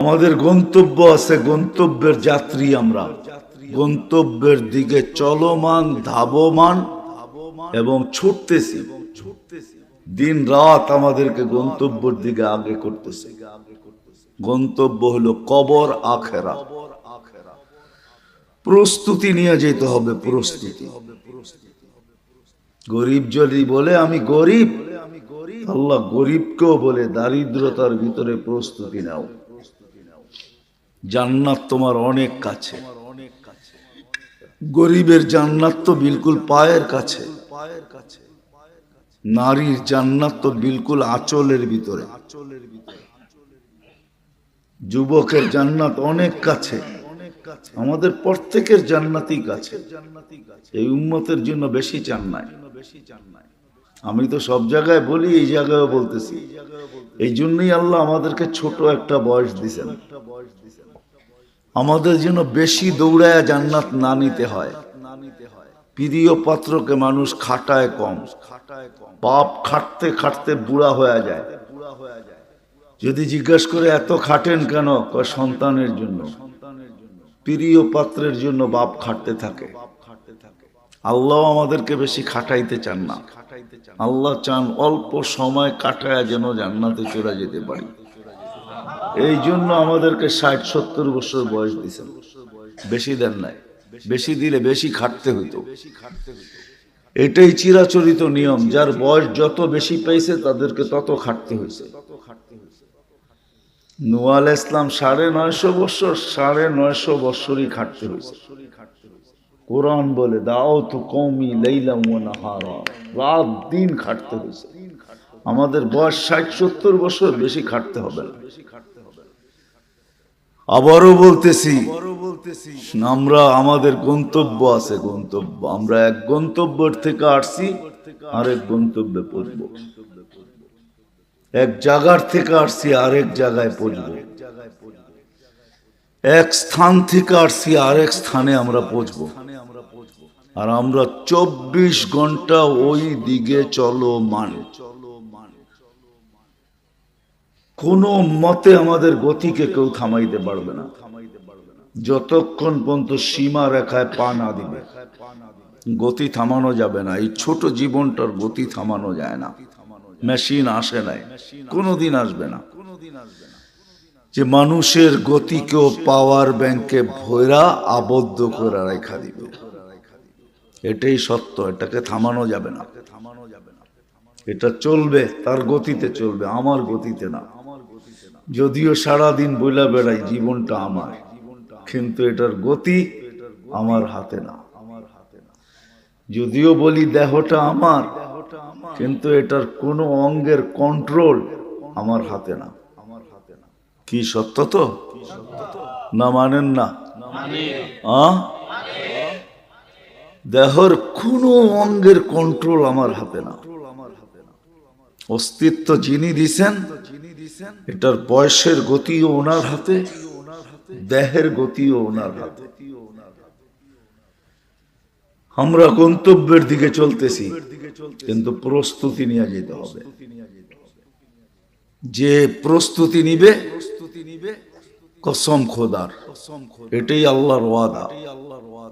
আমাদের গন্তব্য আছে, গন্তব্যের যাত্রী আমরা, গন্তব্যের দিকে চলমান, ধাবমান এবং ছুটতেছি। দিন রাত আমাদেরকে গন্তব্যের দিকে আগে করতেছে। গন্তব্য হলো কবর, আখেরাত। প্রস্তুতি নিয়ে যেতে হবে, প্রস্তুতি। গরিব যদি বলে আমি গরিব, আল্লাহ গরিবকেও বলে দারিদ্রতার ভিতরে প্রস্তুতি নাও, জান্নাত তোমার অনেক কাছে। গরিবের জান্নাত তো বিলকুল পায়ের কাছে, নারীর জান্নাত তো বিলকুল আঁচলের ভিতরে, যুবকের জান্নাত অনেক কাছে। আমাদের প্রত্যেকের জান্নাতই কাছে। এই উম্মতের জন্য বেশি চান নাই। আমি তো সব জায়গায় বলি, এই জায়গায় বলতেছি। এই জন্যই আল্লাহ আমাদেরকে ছোট একটা বয়স দিয়েছেন, আমাদের জন্য বেশি দৌড়ায় জান্নাত না নিতে হয়। প্রিয় পাত্রকে মানুষ খাটায় কম, বাপ খাটতে খাটতে বুড়া হয়ে যায়। যদি জিজ্ঞাসা করে এত খাটেন কেন, সন্তানের জন্য। প্রিয় পাত্রের জন্য বাপ খাটতে থাকে। আল্লাহ আমাদেরকে বেশি খাটাইতে চান না। আল্লাহ চান অল্প সময় কাটায় যেন জান্নাতে চলে যেতে পারি। এই জন্য আমাদেরকে 60-70 বছর বয়স দিয়েছেন, বেশি দেন নাই। বেশি দিলে বেশি খাটতে হইতো। এটাই চিরাচরিত নিয়ম, যার বয়স যত বেশি পাইছে তাদেরকে তত খাটতে হয়েছে। নূহ আলাইহিস সালাম 950 বছর, 950 বছরই খাটতে হয়েছে। কোরআন বলে দাওয়াতু কওমি লাইলাম ওয়া নাহারা, রাত দিন খাটতে হয়েছে। আমাদের বয়স 60-70 বছর, বেশি খাটতে হবে না। আবারও বলতেছি, আমরা আমাদের গন্তব্য আছে, গন্তব্য। আমরা এক গন্তব্যের থেকে আসছি আরেক গন্তব্যে পৌঁছবো, এক জায়গার থেকে আসছি আরেক জায়গায় পৌঁছবো, এক স্থান থেকে আসছি আরেক স্থানে আমরা পৌঁছবো। আর আমরা 24 ঘন্টা ওই দিকে চলমান। কোন মতে আমাদের গতিকে কেউ থামাইতে পারবে না, যতক্ষণ পর্যন্ত সীমা রেখায় পা না দিবে। গতি থামানো যাবে না। এই ছোট জীবনটার গতি থামানো যায় না। মেশিন আসে নাই, কোনোদিন আসবে না যে মানুষের গতিকেও পাওয়ার ব্যাংকে ভৈরা আবদ্ধ করে রেখা দিবে। এটাই সত্য, এটাকে থামানো যাবে না। এটা চলবে, তার গতিতে চলবে, আমার গতিতে না। যদিও সারাদিন বইলা বেড়াই জীবনটা আমার, কিন্তু এটার গতি আমার হাতে না। যদিও বলি দেহটা আমার, কিন্তু এটার কোনো অঙ্গের কন্ট্রোল আমার হাতে না। কি সত্য তো না? মানেন না? দেহর কোনো অঙ্গের কন্ট্রোল আমার হাতে না। অস্তিত্ব যিনি দিছেন, এটার বয়সের গতিও ওনার হাতে, দেহের গতিও ওনার হাতে। আমরা গন্তব্যের দিকে চলতেছি, কিন্তু প্রস্তুতি নিয়ে যেতে হবে। যে প্রস্তুতি নিবে, কসম খোদার, এটাই আল্লাহর ওয়াদা।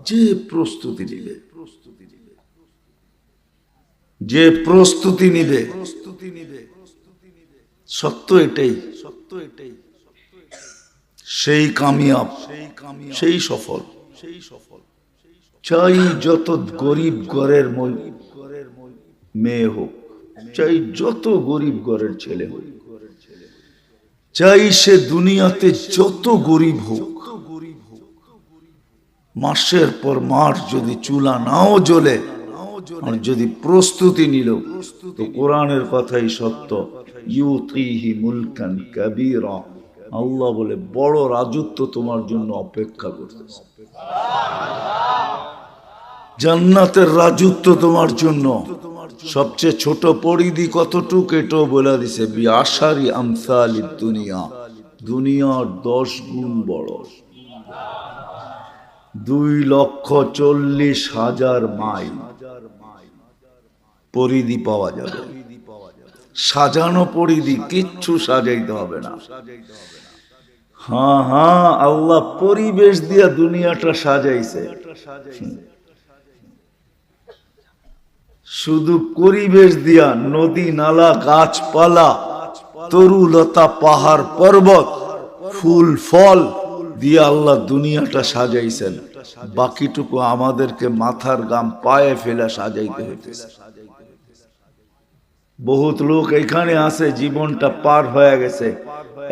যে প্রস্তুতি নিবে, যে প্রস্তুতি নিবে, সত্য এটাই, সেই কামিয়াব, সেই সফল। চাই যত গরিব ঘরের মেয়ে হোক, চাই যত গরিব ঘরের ছেলে হোক, চাই সে দুনিয়াতে যত গরিব হোক, মাসের পর মাস যদি চুলা নাও জ্বলে, আর যদি প্রস্তুতি নিল, তো কোরআনের কথাই সত্য, ইউতিহি মুলকান কাবীরা, আল্লাহ বলে বড় রাজত্ব তোমার জন্য অপেক্ষা করতেছে। জান্নাতের রাজত্ব তোমার জন্য। সবচেয়ে ছোট পরিধি কতটুক এটাও বলে দিছে, বিআশারি আমসালিদ দুনিয়া, দুনিয়ার 10 গুণ বড়। 2,40,000 মাইল পরিধি পাওয়া যাবে। সাজানো পরিধি, কিচ্ছু সাজাইতে হবে না। হ্যাঁ হ্যাঁ, আল্লাহ পরিবেশ দিয়া দুনিয়াটা সাজাইছে। শুধু পরিবেশ দিয়া নদী নালা গাছপালা তরুলতা পাহাড় পর্বত ফুল ফল দিয়ে আল্লাহ দুনিয়াটা সাজাইছেন। বাকিটুকু আমাদেরকে মাথার গাম পায়ে ফেলে সাজাইতে হইতেছে। বহুত লোক এখানে আছে, জীবনটা পার হয়ে গেছে,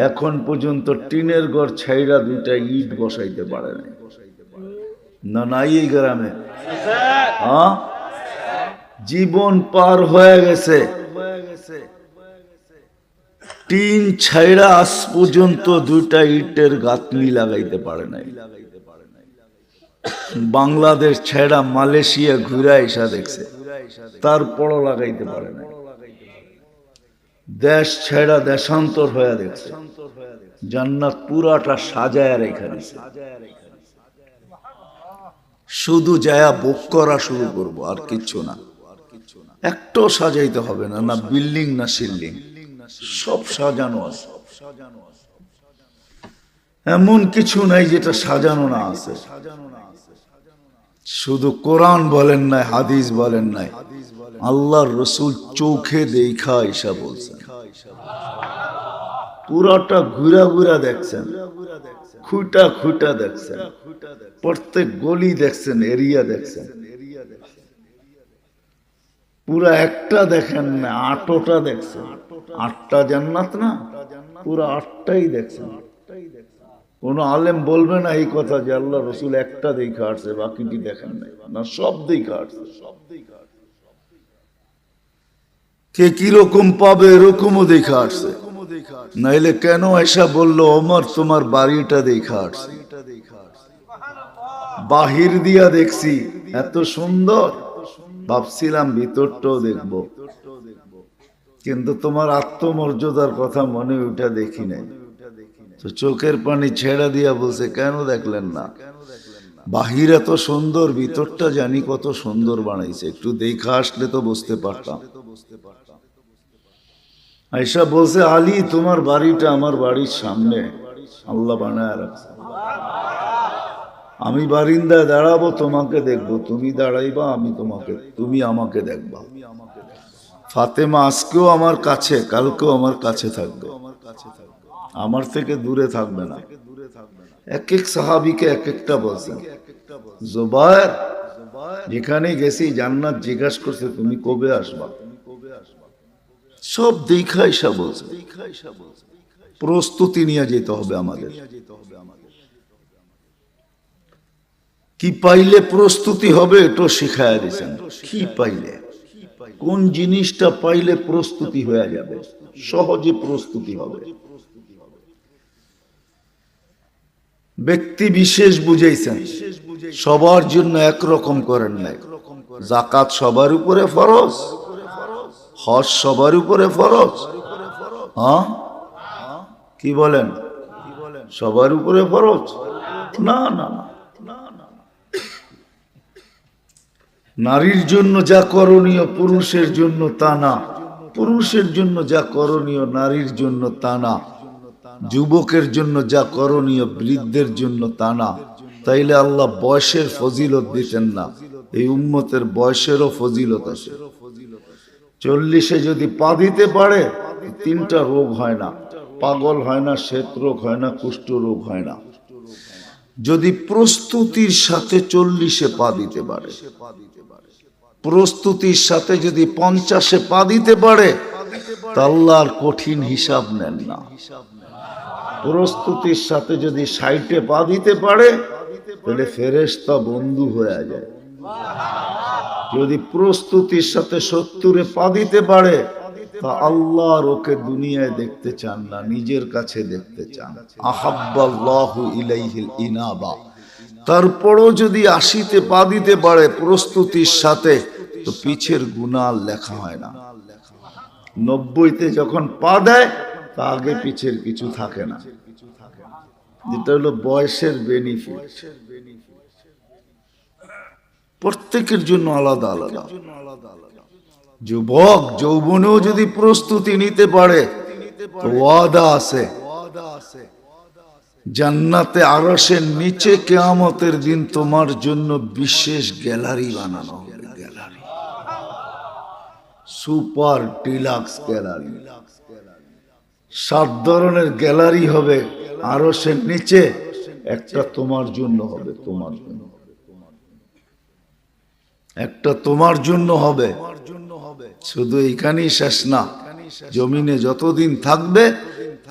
এখন পর্যন্ত টিনের ঘর ছাইরা দুইটা ইট বসাইতে পারে না। নাই এই গ্রামে? হ্যাঁ, জীবন পার হয়ে গেছে, টিন ছাইরা আজ পর্যন্ত দুইটা ইটের গাঁথনি লাগাইতে পারে নাই। বাংলাদেশ ছেড়া মালয়েশিয়া ঘুরে এসা দেখছে, তারপরও লাগাইতে পারে নাই। দেশ ছেড়া দেশান্তর হয়ে দেখছে, জান্নাত পুরাটা সাজায় রেখে দিছে। শুধু যায়া বুক করা শুরু করবো, আর কিচ্ছু না। একটু সাজাইতে হবে না, না বিল্ডিং না সিল্ডিং, সব সাজানো আছে। এমন কিছু নাই যেটা সাজানো না আছে। শুধু কোরআন বলেন নাই, হাদিস বলেন নাই, আল্লাহর রসুল চোখে দেখা ঈশা বলছেন। পুরাটা ঘুরা ঘুরা দেখছেন, খুঁটা খুঁটা দেখছেন, প্রত্যেক গলি দেখছেন, এরিয়া দেখছেন। পুরা একটা দেখেন না, 8টা দেখছেন। 8টা জান্নাত না, পুরা 8টাই দেখছেন। কোন আলেম বলবে না এই কথা যে আল্লাহ রসুল একটা দেখা আসছে, বাকিটি দেখেন নাই, না সব দেখা আসছে। কে কিরকম পাবে এরকমও দেখা আসছে। নাইলে কেন এসা বললো ওমর তোমার বাড়িটা দেখা আসছে? বাহির দিয়া দেখছি এত সুন্দর, ভাবছিলাম ভিতরটাও দেখবো, কিন্তু তোমার আত্মমর্যাদার কথা মনে ওইটা দেখি নাই। তো চোখের পানি ছেড়া দিয়া বলছে কেন দেখলেন না? বাহির এত সুন্দর, ভিতরটা জানি কত সুন্দর বানাইছে, একটু দেখা আসলে তো বুঝতে পারতাম। আয়েশা বলছে আলী তোমার বাড়িটা আমার বাড়ির সামনে আল্লাহ বানায় রাখছে। আমি বারিন্দায় দাঁড়াবো, তোমাকে দেখবো, তুমি দাঁড়াইবা, আমি তোমাকে, তুমি আমাকে দেখবা। ফাতেমা আজকেও আমার কাছে, কালকেও আমার কাছে থাকবে, আমার থেকে দূরে থাকবে না। এক এক সাহাবীকে এক একটা বলছেন। জুবায়ের যেখানে গেছি জান্নাত জিজ্ঞাসা করছে তুমি কবে আসবা, সব দেখা ঈশা বলছে। প্রস্তুতি নিয়ে যেতে হবে আমাদের। কি পাইলে প্রস্তুতি হবে এটা শিখায়া দিয়েছেন। কি পাইলে, কোন জিনিসটা পাইলে প্রস্তুতি হয়ে যাবে, সহজে প্রস্তুতি হবে। ব্যক্তি বিশেষ বুঝাইছেন, সবার জন্য একরকম করেন নাই। যাকাত সবার উপরে ফরজ, হজ সবার উপরে ফরজ। হ্যাঁ কি বলেন, সবার উপরে ফরজ? না না না, নারীর জন্য যা করণীয় পুরুষের জন্য তা না, পুরুষের জন্য যা করণীয় নারীর জন্য তা না, যুবকের জন্য যা করণীয় বৃদ্ধের জন্য তা না। তাইলে আল্লাহ বয়সের ফজিলত দিতেন না, এই উম্মতের বয়সেরও ফজিলত আছে। 40-এ যদি পা দিতে পারে 3টা রোগ হয় না, পাগল হয় না, শ্বেত রোগ হয় না, কুষ্ঠ রোগ হয় না। যদি প্রস্তুতির সাথে 40-এ পা দিতে পারে, প্রস্তুতির সাথে যদি 50-এ পা দিতে পারে, তা আল্লাহর কঠিন হিসাব নেন না। প্রস্তুতির সাথে যদি 60-এ পা দিতে পারে তাহলে ফেরেশতা বন্ধু হয়ে যায়। যদি প্রস্তুতির সাথে 70-এ পা দিতে পারে তা আল্লাহর ওকে দুনিয়ায় দেখতে চান না, নিজের কাছে দেখতে চান। আহাব্বাল্লাহু ইলাইহিল ইনাবা। তারপরও যদি 80-তে পা দিতে পারে প্রস্তুতির সাথে, তো পিছের গুনাহ লেখা হয় না। 90-তে যখন পা দেয় তা আগে পিছের কিছু থাকে না। যেটা হলো বয়সের বেনিফিট, প্রত্যেকের জন্য আলাদা আলাদা। যুবক যৌবনেও যদি প্রস্তুতি নিতে পারে তো ওয়াদা আছে, জান্নাতে আরশের নিচে কিয়ামতের দিন তোমার জন্য বিশেষ গ্যালারি বানানো হবে, গ্যালারি, সুপার ডিলাক্স গ্যালারি। 7 ধরনের গ্যালারি হবে আরশের নিচে, একটা তোমার জন্য হবে, তোমার জন্য একটা তোমার জন্য হবে। শুধু এইখানেই শেষ না, জমিনে যতদিন থাকবে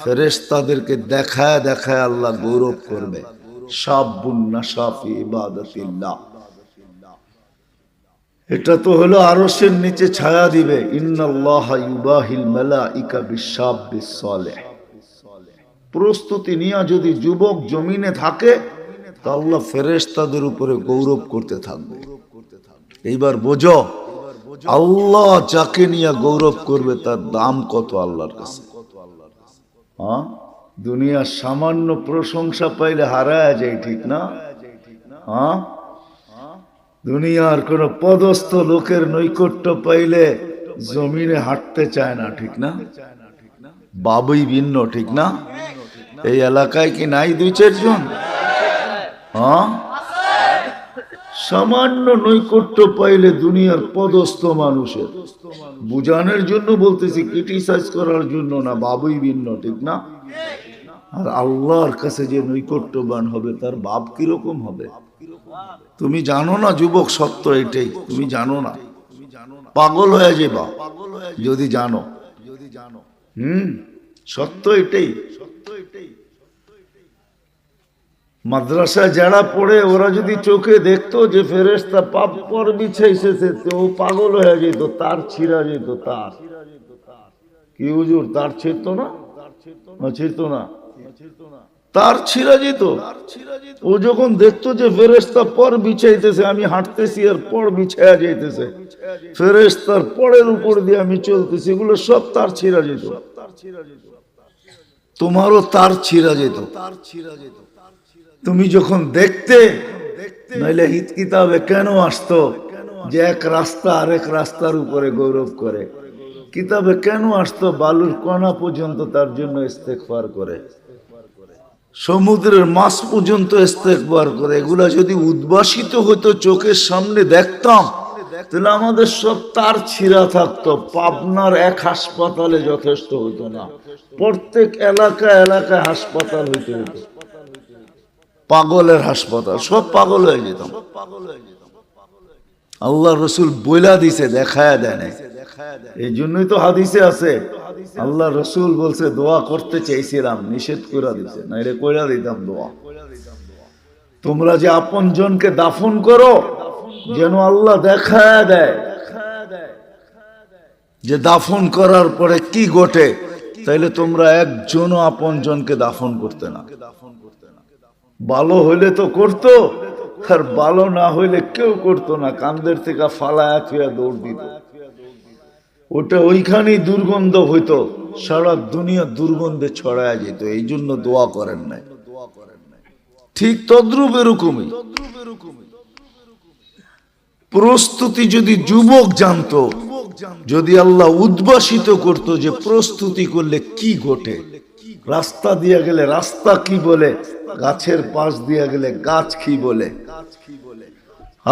ফেরেশতাদেরকে দেখায় দেখায় আল্লাহ গৌরব করবে। শাবুন নাশা ফি ইবাদাতিল্লাহ, এটা তো হলো আরশের নিচে ছায়া দিবে। ইন্নাল্লাহা ইউবাহিল মালাইকা বিশাব্বিস সালেহ। প্রস্তুতি নিয়ে যদি যুবক জমিনে থাকে তা আল্লাহ ফেরেশতাদের উপরে গৌরব করতে থাকবে। এইবার বোঝো আল্লাহ যাকে নিয়ে গৌরব করবে তার দাম কত আল্লাহর কাছে। হ্যাঁ, দুনিয়ার সামান্য প্রশংসা পাইলে হারায় যায়, ঠিক না? হ্যাঁ, দুনিয়ার কোন পদস্থ লোকের নৈকট্য পাইলে জমিনে হাঁটতে চায় না, ঠিক না? বাবুই ভিন্ন, ঠিক না? এই এলাকায় কি নাই 2-4 জন? হ্যাঁ, সামান্য নৈকট্য পাইলে দুনিয়ার পদস্থ মানুষের, বুঝানোর জন্য বলতেছি, ক্রিটিসাইজ করার জন্য না, বাবুই ভিন্ন, ঠিক না? আর আল্লাহর কাছে যে নৈকট্যবান হবে তার বাপ কিরকম হবে তুমি জানো না যুবক, সত্য এটাই, তুমি জানো না, পাগল হয়ে যাবা যদি জানো। সত্য এটাই। মাদ্রাসায় যারা পড়ে ওরা যদি চোখে দেখতো যে ফেরেশতা পাপ পর বিছাইছে, তো পাগল হয়ে যেত, তার ছিঁড়া যেত। তার কি হুজুর, তার ছিঁড়তো না? ছিঁড়তো না, তার ছিঁড়া যেত। ও যখন দেখতো যে ফেরেশতা পর বিছাইতেছে, আমি হাঁটতেছি আর পর বিছায়া যাইতেছে, ফেরেশতার পরের উপর দিয়ে আমি চলতেছি, এগুলো সব তার ছিঁড়া যেত। তোমারও তার ছিঁড়া যেত। তুমি যখন দেখতে, নইলে হিত কিতাবে কেন আসতো যে এক রাস্তা আরেক রাস্তার উপরে গৌরব করে? কিতাবে কেন আসতো বালুর কণা পর্যন্ত তার জন্য ইস্তেগফার করে, সমুদ্রের মাছ পর্যন্ত ইস্তেগফার করে? এগুলা যদি উদ্ভাসিত হতো, চোখের সামনে দেখতাম, তাহলে আমাদের সব তার ছিঁড়া থাকতো। পাবনার এক হাসপাতালে যথেষ্ট হতো না, প্রত্যেক এলাকায় এলাকায় হাসপাতাল হইতে হতো, পাগলের হাসপাতাল, সব পাগল হয়ে যেতাম। আল্লাহ রসুল বইলা দিছে, দেখায় দেয় নাই। এই জন্যই তো হাদিসে আছে, আল্লাহ রসুল বলছে দোয়া করতে চাইছিলাম, নিষেধ করে দিছে, নাইলে কইরা দিতাম দোয়া। তোমরা যে আপন জনকে দাফন করো, যেন আল্লাহ দেখায় দেয় যে দাফন করার পরে কি ঘটে। তাইলে তোমরা একজনও আপন জনকে দাফন করতে না। ভালো হইলে তো করতো, আর ভালো না হইলে কেউ করতো না, কান্দের থেকে ফালায়া থুয়া দৌড় দিত। ওটা ওইখানেই দুর্গন্ধ হইতো, সারা দুনিয়া দুর্গন্ধে ছড়ায় যেত। এই জন্য দোয়া করেন নাই। ঠিক তদ্রূপ এরকমই প্রস্তুতি যদি যুবক জানতো, যদি আল্লাহ উদ্ভাসিত করতো যে প্রস্তুতি করলে কি ঘটে, রাস্তা দিয়ে গেলে রাস্তা কি বলে, গাছের পাশ দিয়ে গেলে গাছ কি বলে।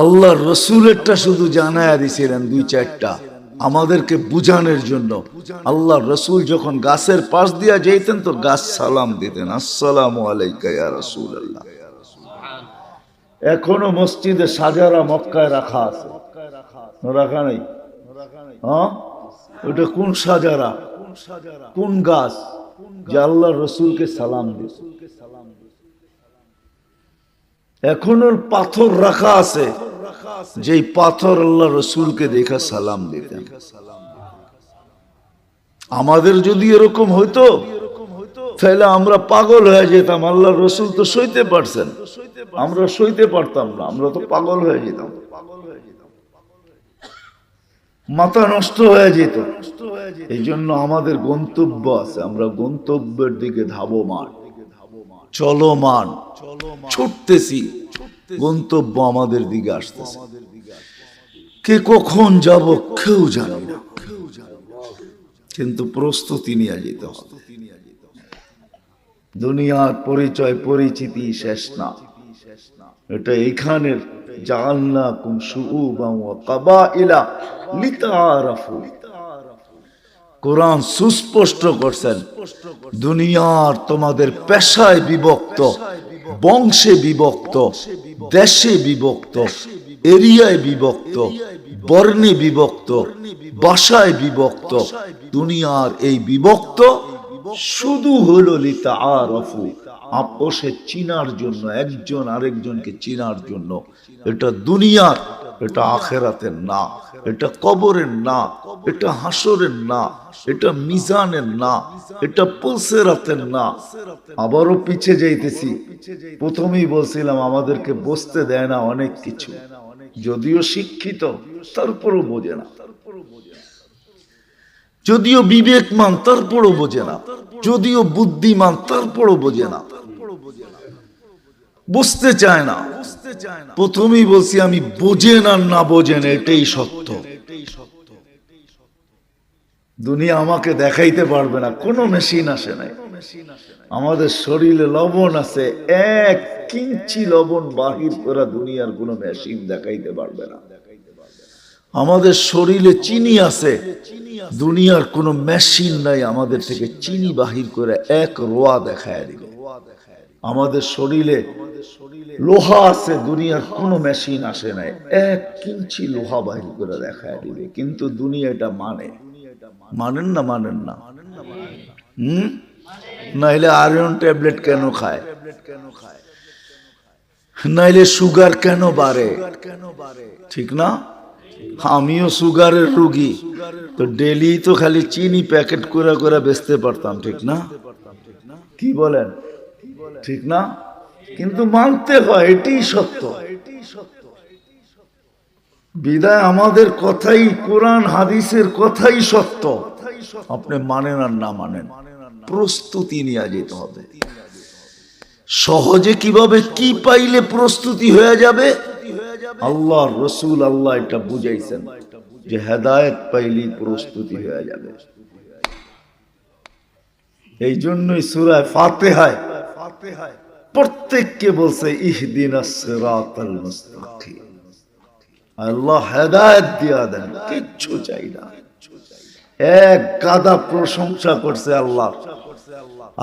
আল্লাহ রসুলেরটা শুধু জানায়া দিছিলেন 2-4টা আমাদেরকে বুঝানোর জন্য। আল্লাহ রসুল যখন গাছের পাশ দিয়া যেতেন তো গাছ সালাম দিতেন, আসসালামু আলাইকা ইয়া রাসূলুল্লাহ। এখনো মসজিদে সাজারা মক্কায় রাখা আছে, রাখা নাই? হ্যাঁ, ওটা কোন সাজারা, কোন গাছ যে আল্লাহ রসুলকে সালাম দিত? এখনো পাথর রাখা আছে, যেই পাথর আল্লাহ রসুলকে দেখা সালাম দিতেন। আমাদের যদি এরকম হইতো তাহলে আমরা পাগল হয়ে যেতাম। আল্লাহ রসুল তো সইতে পারছেন, আমরা সইতে পারতাম না, আমরা তো পাগল হয়ে যেতাম, মাথা নষ্ট হয়ে যেত। এই জন্য আমাদের গন্তব্য আছে, আমরা গন্তব্যের দিকে ধাবমান, চলমান, ছুটতেছি, গন্তব্য আমাদের দিকে আসতেছে। কে কখন যাব কেউ জানি না, কিন্তু প্রস্তুতি নিয়ে যেতে হবে। দুনিয়ার পরিচয় পরিচিতি শেষ না। এটা এইখানের জাআলনাকুম শুউবান ওয়া কাবাইলা লিতাআরাফু। কোরআন সুস্পষ্ট করছেন, দুনিয়ার তোমাদের পেশায় বিভক্ত, বংশে বিভক্ত, দেশে বিভক্ত, এরিয়ায় বিভক্ত, বর্ণে বিভক্ত, ভাষায় বিভক্ত। দুনিয়ার এই বিভক্ত শুধু হলো লিতাআরাফু, আপোষে চিনার জন্য, একজন আরেকজনকে চিনার জন্য। এটা দুনিয়ার, এটা আখেরাতের না, এটা কবরের না, এটা হাসরের না, এটা মিজানের না, এটা পুলসিরাতের না। আবারও পিছে যাইতেছি। প্রথমেই বলছিলাম আমাদেরকে বুঝতে দেয় না অনেক কিছু, যদিও শিক্ষিত তারপরও বোঝে না, যদিও বিবেকমান তারপরও বোঝে না, যদিও বুদ্ধিমান তারপরও বোঝে না, বুঝতে চায় না। প্রথমেই বলছি আমি বোঝেন আর না বোঝেন এটাই সত্য। দুনিয়া আমাকে দেখাইতে পারবে না, কোনো মেশিন আসে নাই। আমাদের শরীরে লবণ আছে, 1 ইঞ্চি লবণ বাহির করা দুনিয়ার কোনো মেশিন দেখাইতে পারবে না। আমাদের শরীরে চিনি আছে, দুনিয়ার কোনো মেশিন নাই আমাদের থেকে চিনি বাহির করে 1 রোয়া দেখায় দিবে। আমাদের শরীরে লোহা আছে, দুনিয়ার কোনো মেশিন আসে নাই, 1 ইঞ্চি লোহা বাহির করে দেখায় দিবে। কিন্তু দুনিয়া এটা মানেন না? মানেন না? নাইলে আয়রন ট্যাবলেট কেন খায়? নাইলে সুগার কেন বাড়ে? ঠিক না? আমিও সুগারের রোগী, তো ডেলি তো খালি চিনি প্যাকেট করে করে বেচতে পারতাম, ঠিক না? কি বলেন? ঠিক না? কিন্তু মানতে হয়, এটাই সত্য। বিদায় আমাদের কথাই, কোরআন হাদিসের কথাই সত্য। আপনি মানেন আর না মানেন, প্রস্তুতি নিয়ে যেতে হবে। সহজে কিভাবে কি পাইলে প্রস্তুতি হয়ে যাবে, আল্লাহ রসুল আল্লাহ এটা বুঝাইছেন যে হেদায়েত পাইলেই প্রস্তুতি হয়ে যাবে। এই জন্যই সূরা ফাতিহায় প্রত্যেককে বলছে ইহদিনাস সিরাতাল মুস্তাকিম। আল্লাহ হেদায়েত দিয়া দেন, কিচ্ছু চাই না। এক গাদা প্রশংসা করছে আল্লাহ,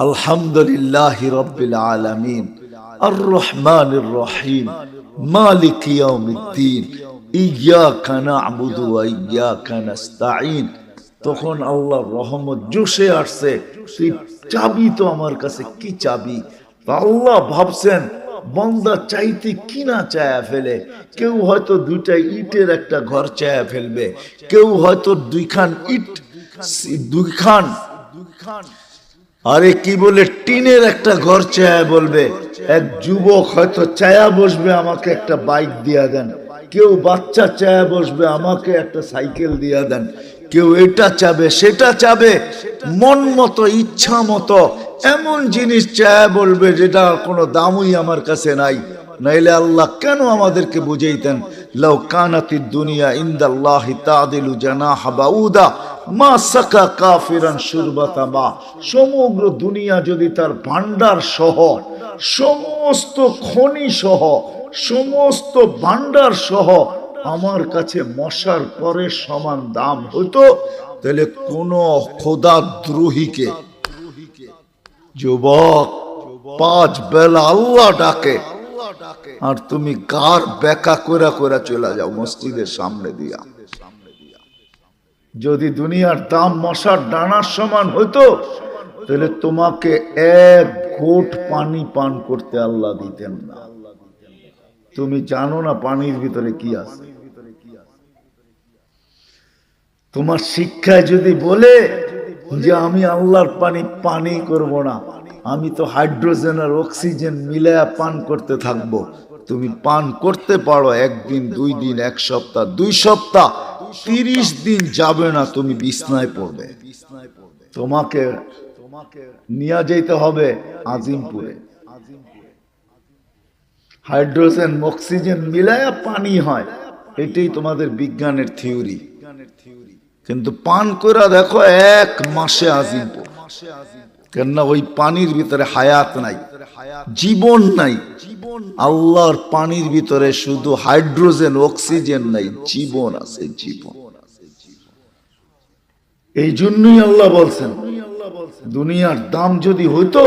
আলহামদুলিল্লাহি রাব্বিল আলামিন আর রহমানির রহিম মালিক ইয়াউমিদ্দিন ইয়াকা না'বুদু ওয়া ইয়াকা নাস্তাঈন। তখন আল্লাহর রহমত জোশে আসছে, তুই চাবি তো আমার কাছে, কি চাবি? আল্লাহ ভাবছেন বান্দা চাইতে কিনা চায়া ফেলে। কেউ হয়তো 2টা ইটের একটা ঘর চায়া ফেলবে, কেউ হয়তো 2খান ইট, 2খান আরে কি বলে টিনের একটা ঘর চায়া বলবে। এক যুবক হয়তো চায়া বসবে আমাকে একটা বাইক দিয়া দেন, কেউ বাচ্চা চায়া বসবে আমাকে একটা সাইকেল দিয়া দেন, কেউ এটা চাবে সেটা চাবে, মন মতো ইচ্ছা মতো এমন জিনিস চায়া বলবে যেটা কোনো দামই আমার কাছে নাই। নাইলে আল্লাহ কেন আমাদেরকে বুঝাইতেন লাউ কানাতিদ দুনিয়া ইনদাল্লাহি তাদিলু জানাহা বাউদা মা সাকা কাফিরান শুরবাতা মা। সমগ্র দুনিয়া যদি তার ভান্ডার সহ, সমস্ত খনি সহ, সমস্ত ভান্ডার সহ আমার কাছে মশার পরের সমান দাম হতো, তাহলে কোন খোদা দ্রোহীকে, যুবক 5 বেলা আল্লাহ ডাকে আর তুমি গার বেকা করে করে চলে যাও মসজিদের সামনে দিয়া, যদি দুনিয়ার দাম মশার ডানার সমান হতো তাহলে তোমাকে 1 ঘোট পানি পান করতে আল্লাহ দিতেন না। তুমি জানো না পানির ভিতরে কি আছে? তোমার শিক্ষায় যদি বলে যে আমি আল্লাহর পানি করব না, আমি তো হাইড্রোজেন আর অক্সিজেন মিলায়া পান করতে থাকবো, তুমি পান করতে পারো 1 দিন 2 দিন 1 সপ্তাহ 2 সপ্তাহ, 30 দিন যাবে না তুমি বিছনায় পড়বে। তোমাকে নিয়ে যেতে হবে আজিমপুরে, হাইড্রোজেন অক্সিজেন মিলায়া পানি হয়, এটাই তোমাদের বিজ্ঞানের থিওরি। কিন্তু পান করে দেখো 1 মাসে আজিমপুর, কেননা ওই পানির ভিতরে হায়াত নাই, জীবন নাই। আল্লাহর পানির ভিতরে শুধু হাইড্রোজেন, অক্সিজেন নাই, জীবন আছে, জীবন। এই জন্যই আল্লাহ বলছেন, দুনিয়ার দাম যদি হইতো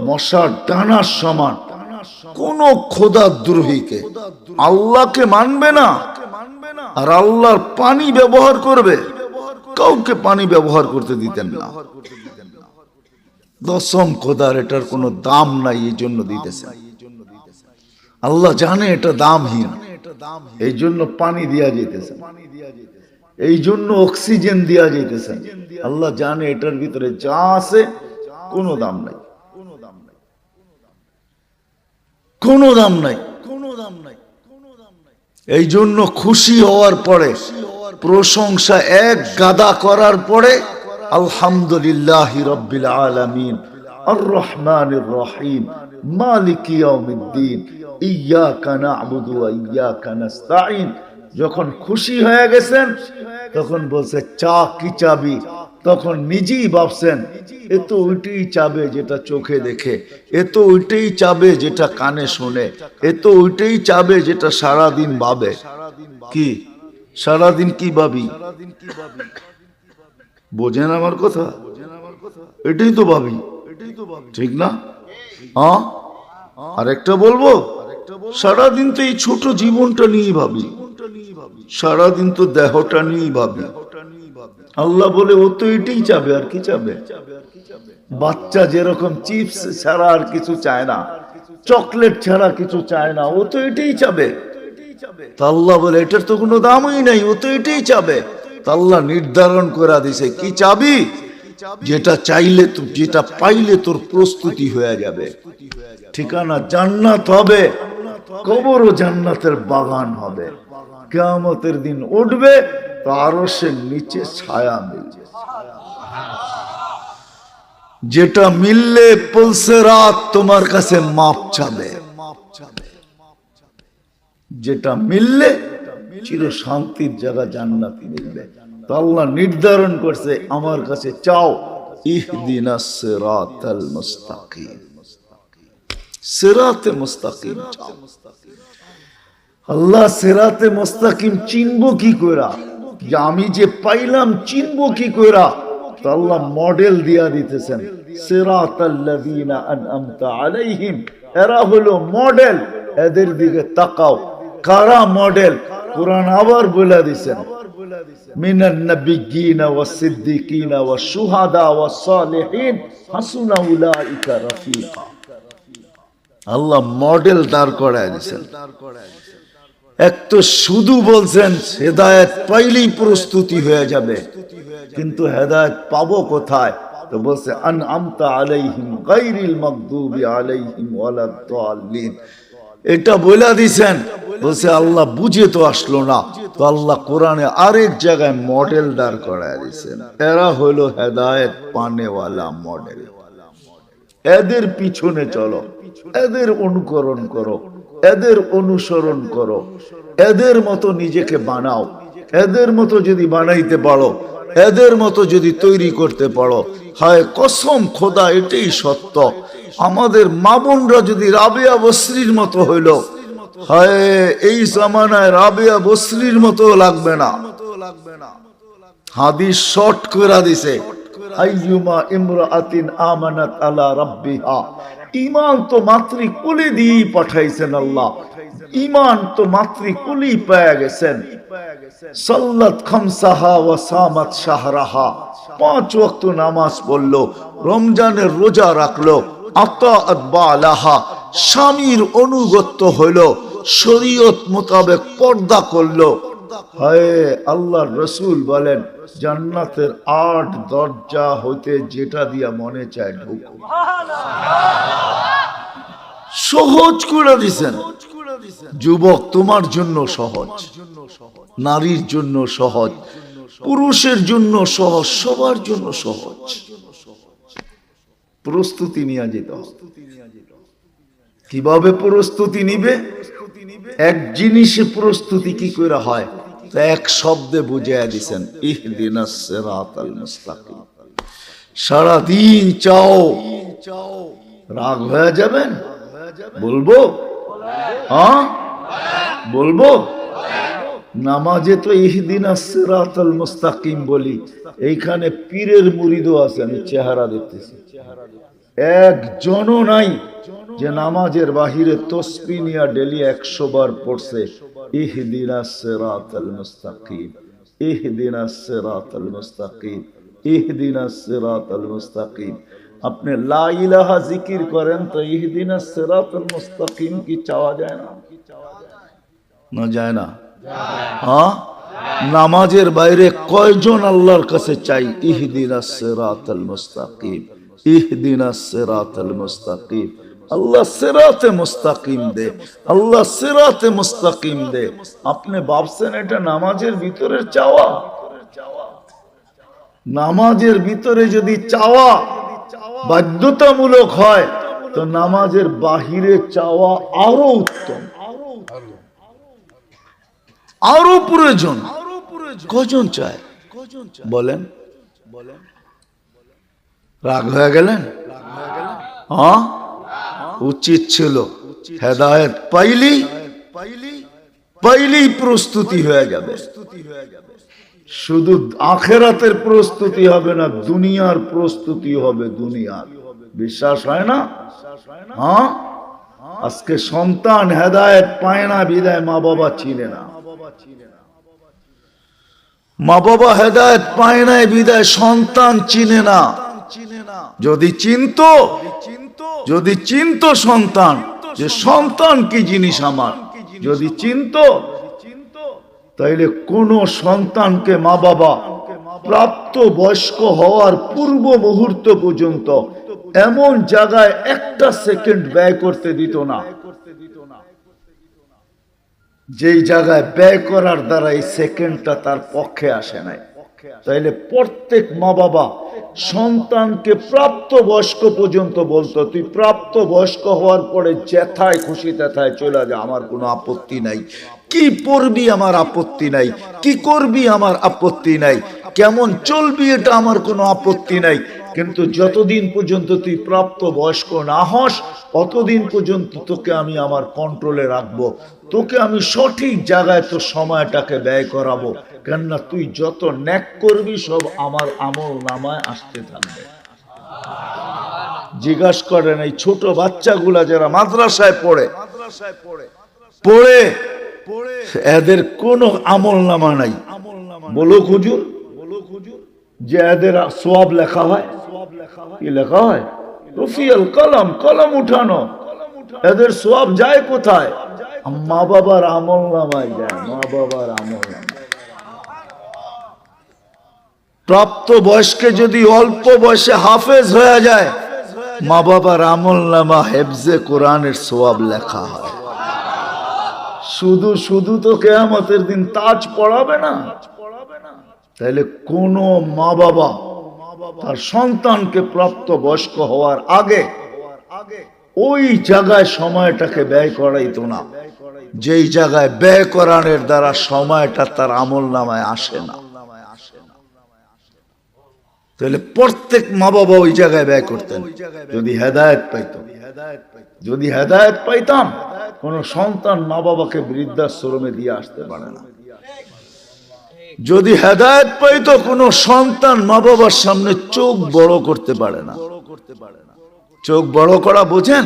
মশার ডানার সমান, কোন খোদাদ্রোহীকে, আল্লাহকে মানবে না আর আল্লাহর পানি ব্যবহার করবে, কাউকে পানি ব্যবহার করতে দিতেন না। দশম খোদার এটার কোনো দাম নাই, এই জন্য দিতেছেন। আল্লাহ জানে এটা দামহীন, এই জন্য পানি দিয়া যেতেছে, এই জন্য অক্সিজেন দিয়া যেতেছে। আল্লাহ জানে এটার ভিতরে যা আছে কোনো দাম নাই, কোনো দাম নাই। এই জন্য খুশি হওয়ার পরে, প্রশংসা এক গাদা করার পরে আলহামদুলিল্লাহি রাব্বিল আলামিন আর রহমানির রহিম মালিকি ইয়াউমিদ্দিন ইয়্যাকা না'বুদু ওয়া ইয়্যাকা নাস্তাঈন, যখন খুশি হয়ে গেছেন তখন বলছে চা কি চাবি, তখন নিজেই ভাবছেন এ তো ওইটাই চাবে যেটা চোখে দেখে, এ তো ওইটাই চাবে যেটা কানে শোনে, এ তো ওইটাই চাবে যেটা সারাদিন ভাবে। কি সারাদিন কি ভাবি? বোঝেন আমার কথা? এটাই তো ভাবি, ঠিক না? হ্যাঁ, আরেকটা বলবো, সারাদিন তো এই ছোট জীবনটা নিয়ে ভাবি, সারাদিন তো দেহটা নিয়ে ভাবি। আল্লাহ বলে ও তো এটাই চাবে, আর কি চাবে? বাচ্চা যেরকম চিপস ছাড়া আর কিছু চায় না, চকলেট ছাড়া কিছু চায় না, ও তো এটাই চাবে। আল্লাহ বলে এটার তো কোনো দামই নাই, ও তো এটাই চাবে। আল্লাহ নির্ধারণ করে দিছে কি চাবি, যেটা চাইলে, যেটা পাইলে তোর প্রস্তুতি হয়ে যাবে। ঠিকানা জান্নাত হবে, কবরও জান্নাতের বাগান হবে। কিয়ামতের দিন উঠবে তো আরশের নিচে ছায়া মিলবে। যেটা মিললে পুলসিরাত তোমার কাছে মাপ চাবে, যেটা মিললে চির শান্তির জায়গা জান্নাত মিলবে। তো আল্লাহ নির্ধারণ করছে আমার কাছে চাও, ইহদিনাস সিরাতাল মুস্তাকিম, সিরাতে মুস্তাকিম চাও। আল্লাহ সিরাতে মুস্তাকিম চিনবো কি কইরা, যে আমি যে পাইলাম চিনবো কি কইরা? তো আল্লাহ মডেল দিয়া দিতেছেন, সিরাতাল্লাযীনা আনআমতা আলাইহিম, এরা হলো মডেল, এদের দিকে তাকাও। কারা মডেল? কুরআন আবার বলে দিয়েছেন, মিনান নাবিয়্যিনা ওয়াস সিদ্দিকিনা ওয়াস শুহাদা ওয়াস সালিহিন হাসুনা উলাইকা রাফিকা। আল্লাহ মডেল দাঁড় করায় দিয়েছেন। এক তো শুধু বলছেন হেদায়েত পাইলেই প্রস্তুতি হয়ে যাবে, কিন্তু হেদায়েত পাবো কোথায়? তো বলছে আনআমতা আলাইহিম গায়রিল মাগদুবি আলাইহিম ওয়ালাদ দাল্লিন। এটা বলে দিয়েছেন। বলছে আল্লাহ বুঝে তো আসলো না, তো আল্লাহ কোরআনে আরেক জায়গায় মডেল দাঁড় করায় দিয়েছেন। এরা হলো হেদায়েত পানেওয়ালা মডেল, এদের পিছনে চলো, এদের অনুকরণ করো, এদের অনুসরণ করো, এদের মতো নিজেকে বানাও। এদের মতো যদি বানাইতে পারো, এদের মতো যদি তৈরি করতে পারো, হায় কসম খোদা এটাই সত্য, আমাদের মা বোনরা যদি রাবেয়া বসরির মতো হইল, হায় এই জামানায় রাবেয়া বসরির মতো লাগবে না। হাদিস শর্ট করে দিছে, আইয়ুমা ইমরাআতিন আমানাত আলা রাব্বিহা, ঈমান তো মাতৃকুলি দিয়ে পাঠাইছেন আল্লাহ, ঈমান তো মাতৃকুলি পেয়ে গেছেন। সাল্লাত খামসাহা ওয়া সামাত শাহরাহা, 5 ওয়াক্ত নামাজ পড়লো, রমজানের রোজা রাখলো, আতাআত বালাহা, স্বামীর অনুগত হইলো, শরীয়ত মোতাবেক পর্দা করলো। হায় আল্লাহর রাসূল বলেন জান্নাতের 8 দরজা হইতে যেটা দিয়া মনে চায় ঢুকো। সহজ করে দিয়েছেন। যুবক তোমার জন্য সহজ, নারীর জন্য সহজ, পুরুষের জন্য সহজ, সবার জন্য সহজ। প্রস্তুতি নিয়ে যেতে হবে। কিভাবে প্রস্তুতি নিবে? এক জিনিসে প্রস্তুতি কি করে হয়, এক শব্দে বুঝিয়ে দিছেন, ইহদিনাস সিরাতাল মুস্তাকিম। সারাদিন চাও, রাগ হয়ে যাবেন? বলবো? হ্যাঁ বলবো। নামাজে তো ইহদিনাস সিরাতাল মুস্তাকিম বলি, এইখানে পীরের মুরিদও আছে, আমি চেহারা দেখতেছি, একজনও নাই যে নামাজের বাহিরে তসবিহ নিয়া ডেলি 100 বার পড়ছে ইহদিনাস সিরাতাল মুস্তাকিম, ইহদিনাস সিরাতাল মুস্তাকিম, ইহদিনাস সিরাতাল মুস্তাকিম। আপনি লা ইলাহা জিকির করেন তো ইহদিনাস সিরাতাল মুস্তাকিম কি চাওয়া যায় না? না যায় না? হ্যাঁ, নামাজের বাইরে কয়জন আল্লাহর কাছে চাই ইহদিনাস সিরাতাল মুস্তাকিম, ইহদিনাস সিরাতাল মুস্তাকিম। আল্লাহ সিরাতে মুস্তাকিম দে, আল্লাহ সিরাতে মুস্তাকিম দে। আপনি ভাবছেন এটা নামাজের ভিতরে চাওয়া? নামাজের ভিতরে যদি চাওয়া বাধ্যতামূলক হয় তো নামাজের বাহিরে চাওয়া আরো উত্তম, আরো প্রয়োজন। কজন চায় বলেন? রাগ হয়ে গেলেন? হ্যাঁ, উচিত ছিল হেদায়েত পাইলেই প্রস্তুতি হয়ে যাবে। শুধু আখেরাতের প্রস্তুতি হবে না, দুনিয়ার প্রস্তুতি হবে। দুনিয়ার বিশ্বাস হয় না? হ্যাঁ, আজকে সন্তান হেদায়েত পায় না বিদায় মা বাবা চিনে না, মা বাবা হেদায়েত পায় না বিদায় সন্তান চিনে না। যদি চিনতো সন্তান যে সন্তান কি জিনিস আমার, যদি চিনতো তাইলে কোন সন্তানকে মা বাবা প্রাপ্ত বয়স্ক হওয়ার পূর্ব মুহূর্ত পর্যন্ত এমন জায়গায় একটা সেকেন্ড ব্যয় করতে দিত না যেই জায়গায় ব্যয় করার দ্বারা এই সেকেন্ডটা তার পক্ষে আসে নাই। তাইলে প্রত্যেক মা বাবা সন্তানকে প্রাপ্ত বয়স্ক পর্যন্ত বলতো, তুই প্রাপ্ত বয়স্ক হওয়ার পরে যেথায় খুশি তেথায় চলে যা, আমার কোনো আপত্তি নাই। কি পড়বি আমার আপত্তি নাই, কি করবি আমার আপত্তি নাই, কেমন চলবি এটা আমার কোনো আপত্তি নাই। কিন্তু যতদিন পর্যন্ত তুই প্রাপ্ত বয়স্ক না হস অতদিন পর্যন্ত তোকে আমি আমার কন্ট্রোলে রাখবো, তোকে আমি সঠিক জায়গায় তোর সময়টাকে ব্যয় করাবো। কেননা তুই যত ন্যাক করবি সব আমার আমল নামায় আসতে থাকবে। জিজ্ঞাসা করেন এই ছোট বাচ্চাগুলা যারা মাদ্রাসায় পড়ে এদের কোনো আমল নামা নাই। বলো হুজুর যে এদের সওয়াব লেখা হয়? কি লেখা হয়? রফিউল কলম, কলম উঠানো। এদের সওয়াব যায় কোথায়? মা বাবার আমল নামায় যায়, মা বাবার আমল নামায়। প্রাপ্ত বয়স্কে যদি অল্প বয়সে হাফেজ হয়ে যায়, মা বাবার আমল নামা হেফজে কোরআনের সওয়াব লেখা হয়। শুধু শুধু তো কিয়ামতের দিন তাজ পড়াবে না। তাইলে কোন মা বাবা তার সন্তানকে প্রাপ্ত বয়স্ক হওয়ার আগে ওই জায়গায় সময়টাকে ব্যয় করাইতো না যেই জায়গায় ব্যয় করানোর দ্বারা সময়টা তার আমল নামায় আসে না। তাহলে প্রত্যেক মা বাবা ওই জায়গায় ব্যয় করতেন যদি হেদায়েত পাইতো। যদি হেদায়েত পাইতাম কোন সন্তান মা বাবাকে বৃদ্ধাশ্রমে দিয়ে আসতে পারে না। যদি হেদায়েত পাইতো কোন সন্তান মা বাবার সামনে চোখ বড় করতে পারে না। চোখ বড় করা বোঝেন?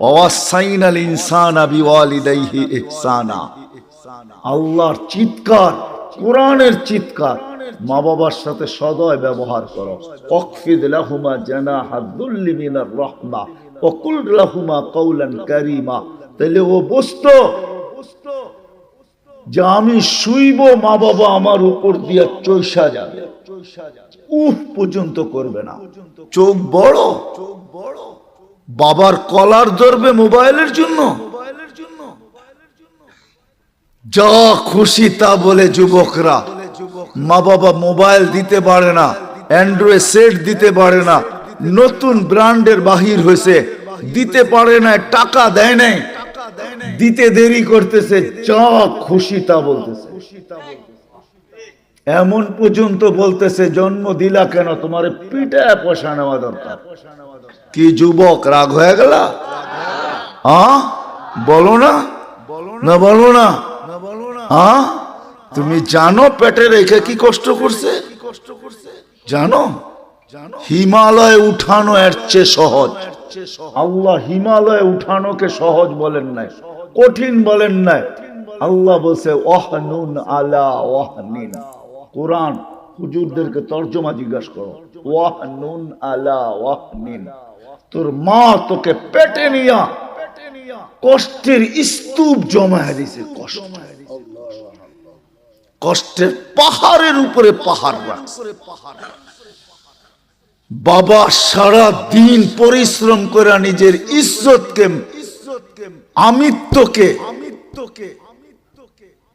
ওয়াসাইনাল ইনসানা বিওয়ালিদাইহি ইহসানা, আল্লাহর চিৎকার, কোরআনের চিৎকার। মা বাবার সাথে সদয় ব্যবহার করো। ওয়াকফিদ লাহুমা জানাহা যুল্লি মিনার রাহমা ওয়া কুল লাহুমা কওলান কারীমা। তাহলে ও বুঝতো যে আমি শুইব, মা বাবা আমার উপর দিয়া চৈসা যাবে, উফ পর্যন্ত করবে না। চোখ বড়, বাবার কলার ধরবে মোবাইলের জন্য, যা খুশি তা বলে যুবকরা। মা বাবা মোবাইল দিতে পারে না, অ্যান্ড্রয়েড সেট দিতে পারে না, নতুন ব্র্যান্ডের বাহির হয়েছে দিতে পারে না, টাকা দেয় নাই, দিতে দেরি করতেছে, যা খুশি তা বলতেছে। এমন পর্যন্ত বলতেছে জন্ম দিলা কেন, তোমার পিঠে পয়সা নেওয়া দরকার। কি যুবক রাগ হয়ে গেল? বলো না, না বলো না, তুমি জানো পেটে রেখে কি কষ্ট করছে? জানো? হিমালয় উঠানো এর চেয়ে সহজ। আল্লাহ হিমালয় উঠানোকে সহজ বলেন নাই, কঠিন বলেন নাই। আল্লাহ বলছে ওয়াহনুন আলা ওয়াহনিন। কোরআন হুজুরদেরকে তর্জমা জিজ্ঞাসা করো, ওয়াহনুন আলা ওয়াহনিন। তোর মা তোকে পেটে নিয়া কষ্টের স্তূপ জমায় দিছে, কষ্টের পাহাড়ের উপরে পাহাড় রাখছে। বাবা সারা দিন পরিশ্রম করে নিজের ইজ্জতকে, আমিত্বকে,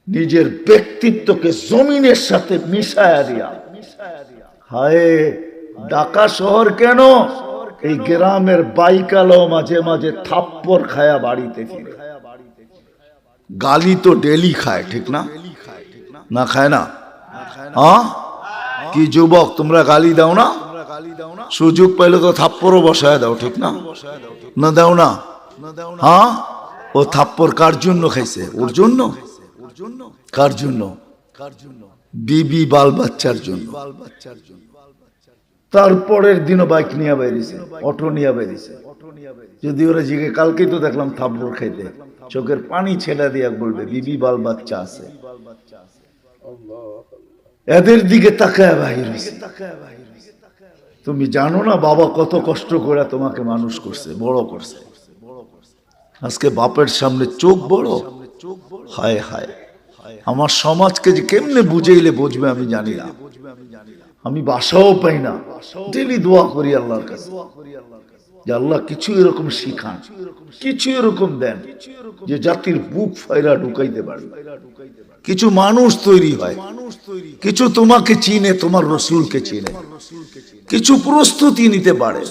নিজের ব্যক্তিত্বকে জমিনের সাথে মিশায়া দিয়া, হায় ঢাকা শহর কেন, এই গ্রামের বাইকালো মাঝে মাঝে থাপ্পড় খায়া বাড়িতে ফিরে। গালি তো ডেলি খায়, ঠিক না? না খায় না? কি যুবক তোমরা গালি দাও না? সুযোগ পাইলে তো থাপ্পড়ও বসায় দাও, ঠিক না? না দাও না? ও থাপ্পড় কার জন্য খাইছে? ওর জন্য? কার জন্য? বিবি বাল বাচ্চার জন্য। তারপরের দিনও বাইক নিয়ে বেরিয়েছে, অটো নিয়ে বেরিয়েছে। যদি ওরা জিগে কালকেই তো দেখলাম থাপ্পড় খাইতে, চোখের পানি ছেড়ে দিয়া বলবে বিবি বাল বাচ্চা আছে। এদের দিকে তাকায় বাহির হইছে। তুমি জানো না বাবা কত কষ্ট করে তোমাকে মানুষ করছে, বড় করছে। আজকে বাপের সামনে চোখ বড়, হায় হায়। আমার সমাজকে যে কেমনে বুঝাইলে বুঝবে আমি জানি না। আমি বাসাও পাই না, ডেলি দোয়া করি আল্লাহর কাছে যে আল্লাহ কিছু এরকম শিখান, কিছু এরকম দেন যে জাতির বুক ফাইরা ঢুকাইতে পারে। কিছু মানুষ তৈরি হয়, কিছু তোমাকে চিনে, তোমার রসুলকে চিনে, কিছু প্রস্তুতি নিতে পারে।